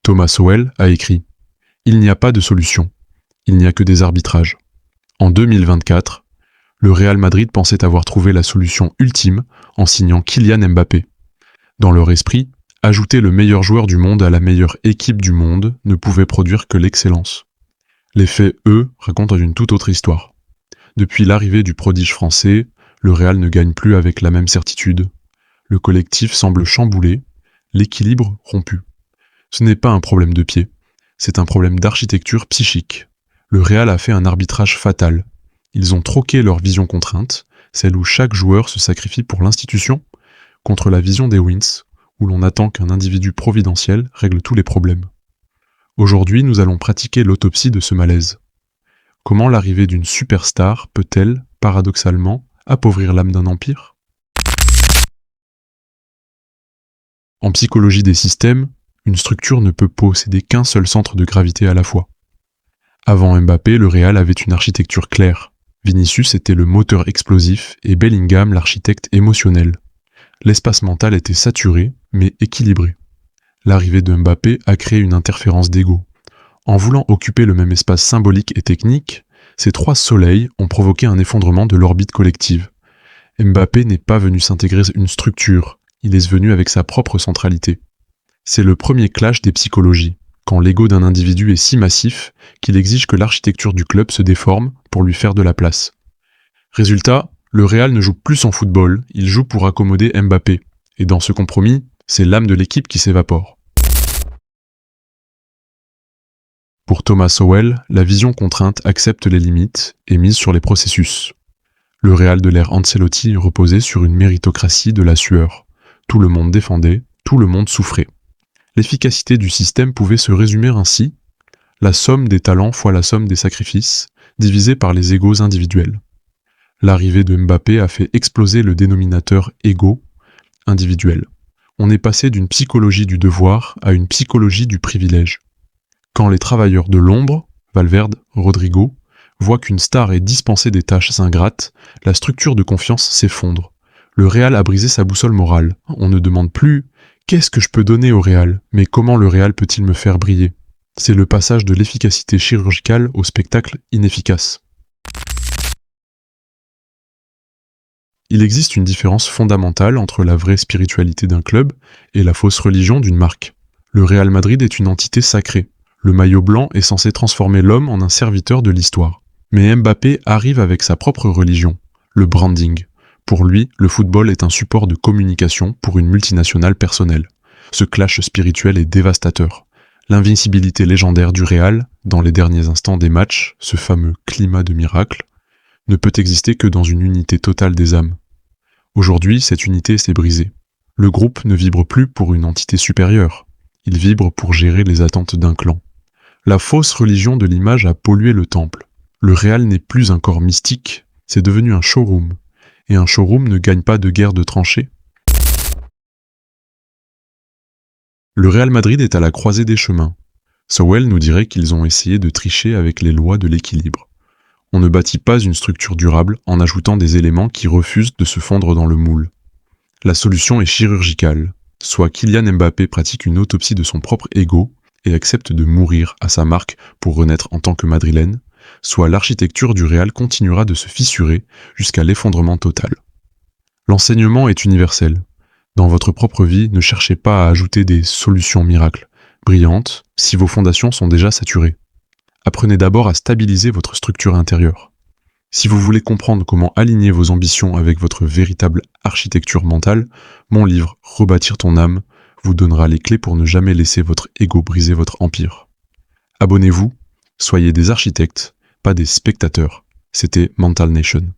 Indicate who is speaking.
Speaker 1: Thomas Sowell a écrit « Il n'y a pas de solution, il n'y a que des arbitrages ». En 2024, le Real Madrid pensait avoir trouvé la solution ultime en signant Kylian Mbappé. Dans leur esprit, ajouter le meilleur joueur du monde à la meilleure équipe du monde ne pouvait produire que l'excellence. Les faits, eux, racontent une toute autre histoire. Depuis l'arrivée du prodige français, le Real ne gagne plus avec la même certitude. Le collectif semble chamboulé, l'équilibre rompu. Ce n'est pas un problème de pied, c'est un problème d'architecture psychique. Le Real a fait un arbitrage fatal. Ils ont troqué leur vision contrainte, celle où chaque joueur se sacrifie pour l'institution, contre la vision des Wins, où l'on attend qu'un individu providentiel règle tous les problèmes. Aujourd'hui, nous allons pratiquer l'autopsie de ce malaise. Comment l'arrivée d'une superstar peut-elle, paradoxalement, appauvrir l'âme d'un empire ? En psychologie des systèmes, une structure ne peut posséder qu'un seul centre de gravité à la fois. Avant Mbappé, le Real avait une architecture claire. Vinicius était le moteur explosif et Bellingham l'architecte émotionnel. L'espace mental était saturé, mais équilibré. L'arrivée de Mbappé a créé une interférence d'ego. En voulant occuper le même espace symbolique et technique, ces trois soleils ont provoqué un effondrement de l'orbite collective. Mbappé n'est pas venu s'intégrer une structure, il est venu avec sa propre centralité. C'est le premier clash des psychologies, quand l'ego d'un individu est si massif qu'il exige que l'architecture du club se déforme pour lui faire de la place. Résultat, le Real ne joue plus son football, il joue pour accommoder Mbappé. Et dans ce compromis, c'est l'âme de l'équipe qui s'évapore. Pour Thomas Sowell, la vision contrainte accepte les limites et mise sur les processus. Le Real de l'ère Ancelotti reposait sur une méritocratie de la sueur. Tout le monde défendait, tout le monde souffrait. L'efficacité du système pouvait se résumer ainsi: la somme des talents fois la somme des sacrifices, divisée par les égos individuels. L'arrivée de Mbappé a fait exploser le dénominateur égo individuel. On est passé d'une psychologie du devoir à une psychologie du privilège. Quand les travailleurs de l'ombre, Valverde, Rodrigo, voient qu'une star est dispensée des tâches ingrates, la structure de confiance s'effondre. Le Real a brisé sa boussole morale. On ne demande plus « Qu'est-ce que je peux donner au Real ? Mais comment le Real peut-il me faire briller ?» C'est le passage de l'efficacité chirurgicale au spectacle inefficace. Il existe une différence fondamentale entre la vraie spiritualité d'un club et la fausse religion d'une marque. Le Real Madrid est une entité sacrée. Le maillot blanc est censé transformer l'homme en un serviteur de l'histoire. Mais Mbappé arrive avec sa propre religion, le branding. Pour lui, le football est un support de communication pour une multinationale personnelle. Ce clash spirituel est dévastateur. L'invincibilité légendaire du Real, dans les derniers instants des matchs, ce fameux climat de miracle, ne peut exister que dans une unité totale des âmes. Aujourd'hui, cette unité s'est brisée. Le groupe ne vibre plus pour une entité supérieure. Il vibre pour gérer les attentes d'un clan. La fausse religion de l'image a pollué le temple. Le Real n'est plus un corps mystique, c'est devenu un showroom. Et un showroom ne gagne pas de guerre de tranchées. Le Real Madrid est à la croisée des chemins. Sowell nous dirait qu'ils ont essayé de tricher avec les lois de l'équilibre. On ne bâtit pas une structure durable en ajoutant des éléments qui refusent de se fondre dans le moule. La solution est chirurgicale. Soit Kylian Mbappé pratique une autopsie de son propre ego et accepte de mourir à sa marque pour renaître en tant que madrilène, soit l'architecture du Real continuera de se fissurer jusqu'à l'effondrement total. L'enseignement est universel. Dans votre propre vie, ne cherchez pas à ajouter des solutions miracles, brillantes, si vos fondations sont déjà saturées. Apprenez d'abord à stabiliser votre structure intérieure. Si vous voulez comprendre comment aligner vos ambitions avec votre véritable architecture mentale, mon livre « Rebâtir ton âme » vous donnera les clés pour ne jamais laisser votre ego briser votre empire. Abonnez-vous, soyez des architectes, pas des spectateurs. C'était Mental Nation.